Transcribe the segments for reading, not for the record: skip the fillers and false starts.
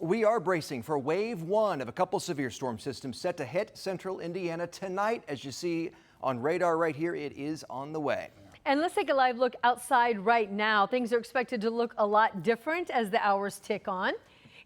We are bracing for wave one of a couple severe storm systems set to hit central Indiana tonight. As you see on radar right here, it is on the way. And let's take a live look outside right now. Things are expected to look a lot different as the hours tick on.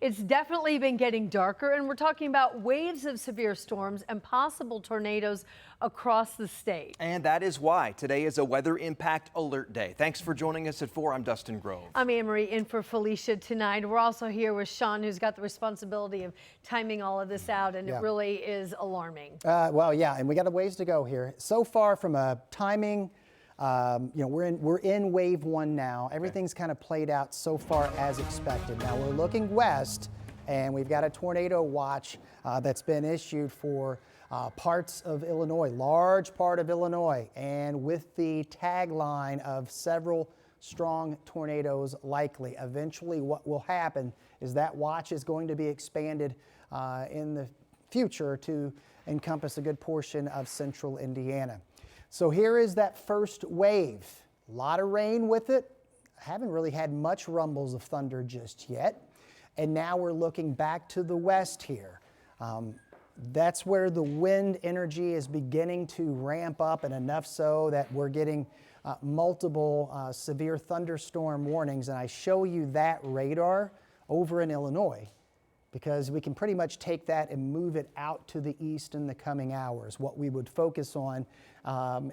It's definitely been getting darker, and we're talking about waves of severe storms and possible tornadoes across the state. And that is why today is a weather impact alert day. Thanks for joining us at 4. I'm Dustin Grove. I'm Anne Marie in for Felicia tonight. We're also here with Sean, who's got the responsibility of timing all of this out, and it really is alarming. Well, yeah, and we got a ways to go here. So far from a timing, we're in wave one now. Everything's kind of played out so far as expected. Now we're looking west, and we've got a tornado watch that's been issued for parts of Illinois, large part of Illinois, and with the tagline of several strong tornadoes likely. Eventually what will happen is that watch is going to be expanded in the future to encompass a good portion of central Indiana. So here is that first wave. A lot of rain with it. Haven't really had much rumbles of thunder just yet. And now we're looking back to the west here. That's where the wind energy is beginning to ramp up, and enough so that we're getting multiple severe thunderstorm warnings. And I show you that radar over in Illinois because we can pretty much take that and move it out to the east in the coming hours. What we would focus on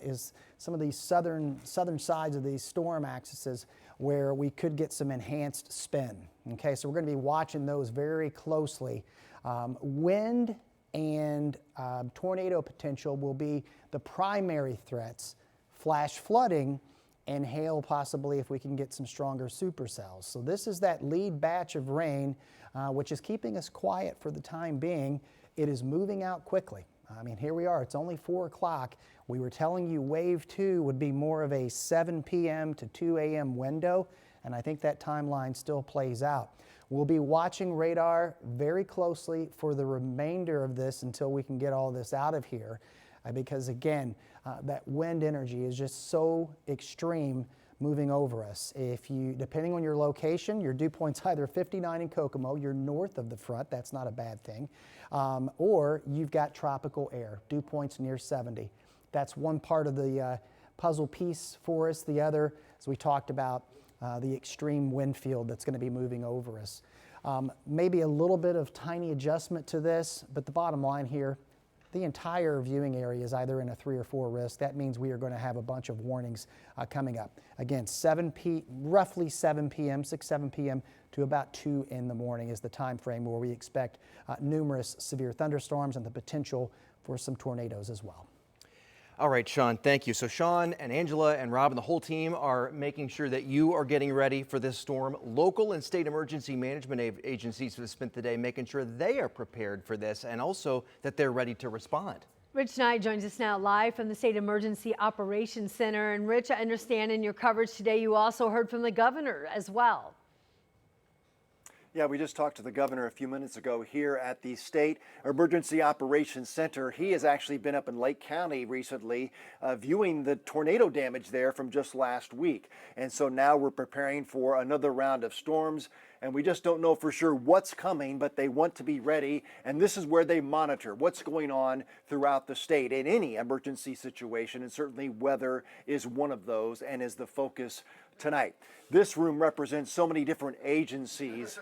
is some of these southern sides of these storm axes where we could get some enhanced spin. Okay, so we're going to be watching those very closely. Wind and tornado potential will be the primary threats. Flash flooding and hail possibly if we can get some stronger supercells. So this is that lead batch of rain which is keeping us quiet for the time being. It is moving out quickly. I mean, here we are, it's only 4 o'clock. We were telling you wave 2 would be more of a 7 p.m. to 2 a.m. window, and I think that timeline still plays out. We'll be watching radar very closely for the remainder of this until we can get all this out of here, because again, that wind energy is just so extreme moving over us. If you, depending on your location, your dew point's either 59 in Kokomo, you're north of the front, that's not a bad thing, or you've got tropical air, dew points near 70. That's one part of the puzzle piece for us. The other, as we talked about, the extreme wind field that's going to be moving over us. Maybe a little bit of tiny adjustment to this, but the bottom line here, the entire viewing area is either in a 3 or 4 risk. That means we are going to have a bunch of warnings coming up. Again, roughly 7 p.m., 6, 7 p.m. to about 2 in the morning is the time frame where we expect numerous severe thunderstorms and the potential for some tornadoes as well. All right, Sean, thank you. So Sean and Angela and Rob and the whole team are making sure that you are getting ready for this storm. Local and state emergency management agencies have spent the day making sure they are prepared for this and also that they're ready to respond. Rich Knight joins us now live from the State Emergency Operations Center. And Rich, I understand in your coverage today you also heard from the governor as well. Yeah, we just talked to the governor a few minutes ago here at the State Emergency Operations Center. He has actually been up in Lake County recently viewing the tornado damage there from just last week. And so now we're preparing for another round of storms. And we just don't know for sure what's coming, but they want to be ready. And this is where they monitor what's going on throughout the state in any emergency situation. And certainly weather is one of those and is the focus tonight. This room represents so many different agencies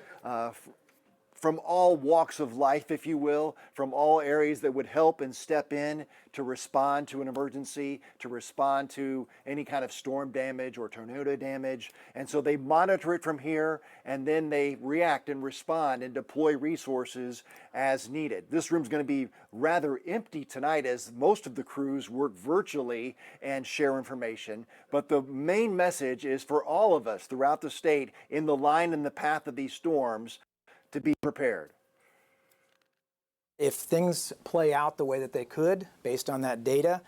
from all walks of life, if you will, from all areas that would help and step in to respond to an emergency, to respond to any kind of storm damage or tornado damage. And so they monitor it from here, and then they react and respond and deploy resources as needed. This room's going to be rather empty tonight as most of the crews work virtually and share information. But the main message is for all of us throughout the state in the line and the path of these storms to be prepared. If things play out the way that they could, based on that data,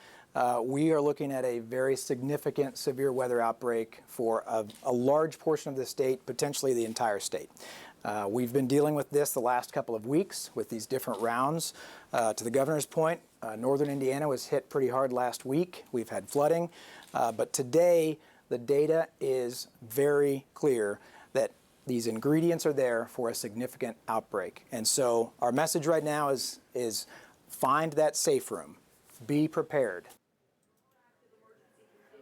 we are looking at a very significant severe weather outbreak for a large portion of the state, potentially the entire state. We've been dealing with this the last couple of weeks with these different rounds. To the governor's point, northern Indiana was hit pretty hard last week. We've had flooding, but today the data is very clear that these ingredients are there for a significant outbreak. And so our message right now is find that safe room. Be prepared.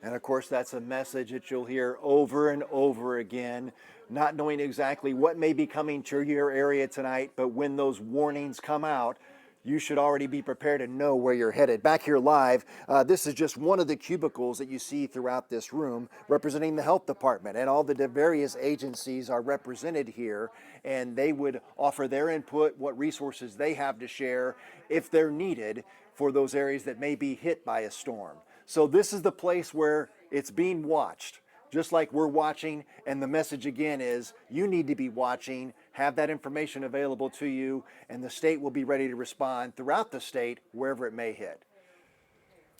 And of course, that's a message that you'll hear over and over again, not knowing exactly what may be coming to your area tonight, but when those warnings come out, you should already be prepared and know where you're headed. Back here live, this is just one of the cubicles that you see throughout this room representing the health department, and all the various agencies are represented here, and they would offer their input, what resources they have to share if they're needed for those areas that may be hit by a storm. So this is the place where it's being watched, just like we're watching, and the message again is you need to be watching, have that information available to you, and the state will be ready to respond throughout the state wherever it may hit.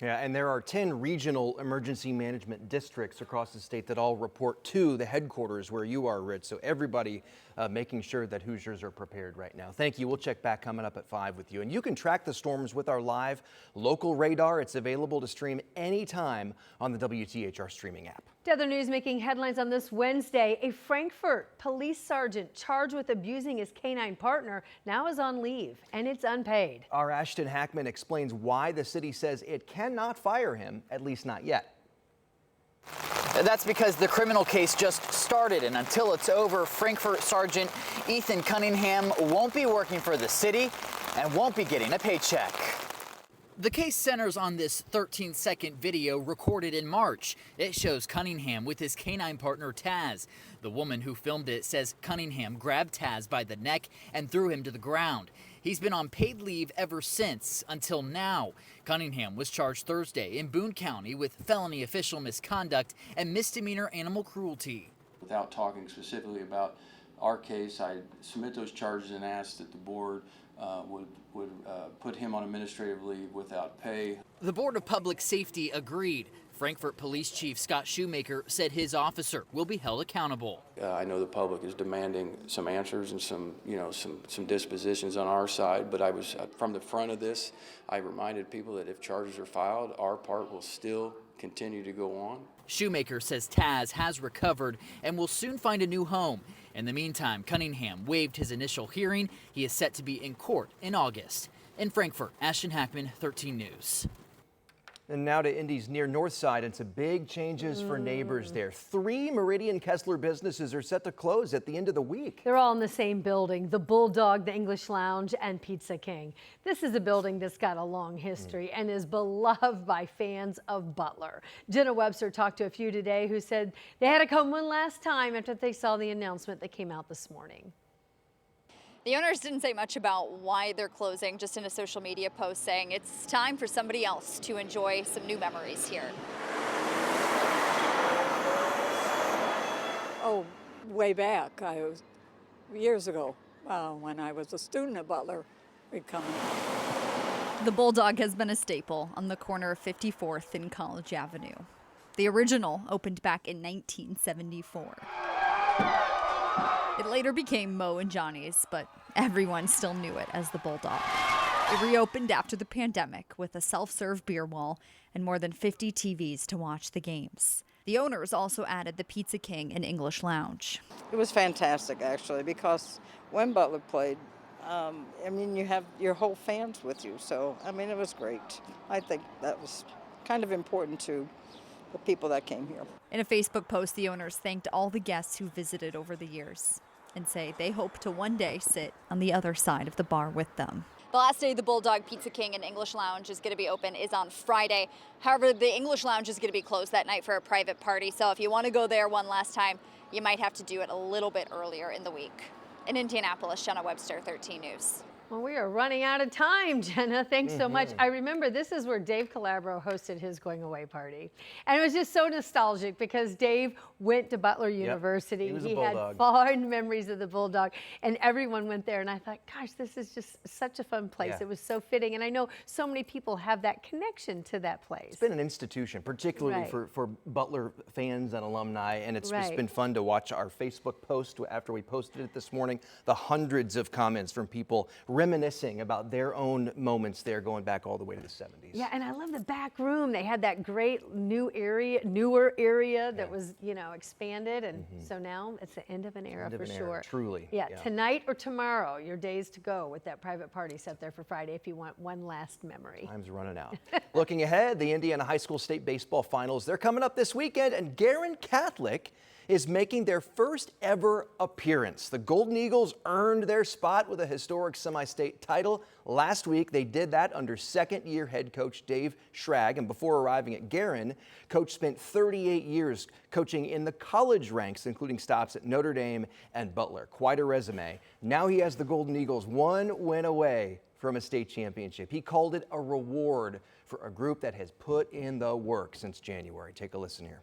Yeah, and there are 10 regional emergency management districts across the state that all report to the headquarters where you are, Rich. So everybody making sure that Hoosiers are prepared right now. Thank you. We'll check back coming up at 5 with you. And you can track the storms with our live local radar. It's available to stream anytime on the WTHR streaming app. To other news making headlines on this Wednesday, a Frankfort police sergeant charged with abusing his canine partner now is on leave, and it's unpaid. Our Ashton Hackman explains why the city says it cannot fire him, at least not yet. That's because the criminal case just started, and until it's over, Frankfort Sergeant Ethan Cunningham won't be working for the city and won't be getting a paycheck. The case centers on this 13-second video recorded in March. It shows Cunningham with his canine partner Taz. The woman who filmed it says Cunningham grabbed Taz by the neck and threw him to the ground. He's been on paid leave ever since, until now. Cunningham was charged Thursday in Boone County with felony official misconduct and misdemeanor animal cruelty. Without talking specifically about our case, I submit those charges and ask that the board would put him on administrative leave without pay. The Board of Public Safety agreed. Frankfort Police Chief Scott Shoemaker said his officer will be held accountable. I know the public is demanding some answers and some dispositions on our side, but I was from the front of this. I reminded people that if charges are filed, our part will still continue to go on. Shoemaker says Taz has recovered and will soon find a new home. In the meantime, Cunningham waived his initial hearing. He is set to be in court in August. In Frankfort, Ashton Hackman, 13 News. And now to Indy's near north side and some big changes for neighbors there. 3 Meridian Kessler businesses are set to close at the end of the week. They're all in the same building, the Bulldog, the English Lounge, and Pizza King. This is a building that's got a long history and is beloved by fans of Butler. Jenna Webster talked to a few today who said they had to come one last time after they saw the announcement that came out this morning. The owners didn't say much about why they're closing, just in a social media post saying it's time for somebody else to enjoy some new memories here. Oh, way back, years ago, when I was a student at Butler, we'd come. The Bulldog has been a staple on the corner of 54th and College Avenue. The original opened back in 1974. It later became Mo and Johnny's, but everyone still knew it as the Bulldog. It reopened after the pandemic with a self-serve beer wall and more than 50 TVs to watch the games. The owners also added the Pizza King and English Lounge. It was fantastic, actually, because when Butler played, you have your whole fans with you. So, it was great. I think that was kind of important to the people that came here. In a Facebook post, the owners thanked all the guests who visited over the years and say they hope to one day sit on the other side of the bar with them. The last day the Bulldog, Pizza King, and English Lounge is going to be open is on Friday. However, the English Lounge is going to be closed that night for a private party. So if you want to go there one last time, you might have to do it a little bit earlier in the week. In Indianapolis, Jenna Webster, 13 News. Well, we are running out of time, Jenna. Thanks so much. I remember this is where Dave Calabro hosted his going away party. And it was just so nostalgic because Dave went to Butler University. He was a He Bulldog. had fond memories of the Bulldog, and everyone went there. And I thought, gosh, this is just such a fun place. Yeah. It was so fitting. And I know so many people have that connection to that place. It's been an institution, particularly Right. for Butler fans and alumni, and it's Right. been fun to watch our Facebook post after we posted it this morning. The hundreds of comments from people reminiscing about their own moments there going back all the way to the 70s. Yeah, and I love the back room. They had that great newer area that was, expanded, and so now it's the end of an era End of for an era, sure. truly, Yeah, yeah. tonight or tomorrow, your days to go with that private party set there for Friday if you want one last memory. Time's running out. Looking ahead, the Indiana High School State Baseball Finals, they're coming up this weekend, and Garin Catholic is making their first ever appearance. The Golden Eagles earned their spot with a historic semi-state title. Last week, they did that under second-year head coach Dave Schrag, and before arriving at Garin, Coach spent 38 years coaching in the college ranks, including stops at Notre Dame and Butler. Quite a resume. Now he has the Golden Eagles one win away from a state championship. He called it a reward for a group that has put in the work since January. Take a listen here.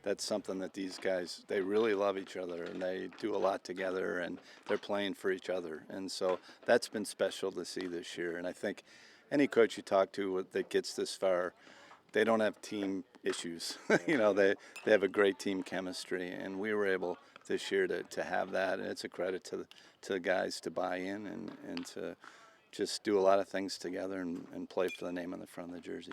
That's something that these guys, they really love each other and they do a lot together and they're playing for each other. And so that's been special to see this year. And I think any coach you talk to that gets this far, they don't have team issues. They have a great team chemistry, and we were able this year to have that. And it's a credit to the guys to buy in and to just do a lot of things together and play for the name on the front of the jersey.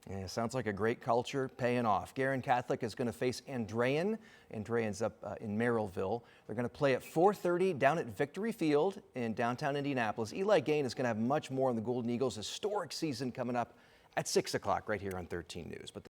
Yeah, sounds like a great culture paying off. Garin Catholic is going to face Andrean. Andrean's up in Merrillville. They're going to play at 4:30 down at Victory Field in downtown Indianapolis. Eli Gain is going to have much more on the Golden Eagles' historic season coming up at 6 o'clock right here on 13 News. But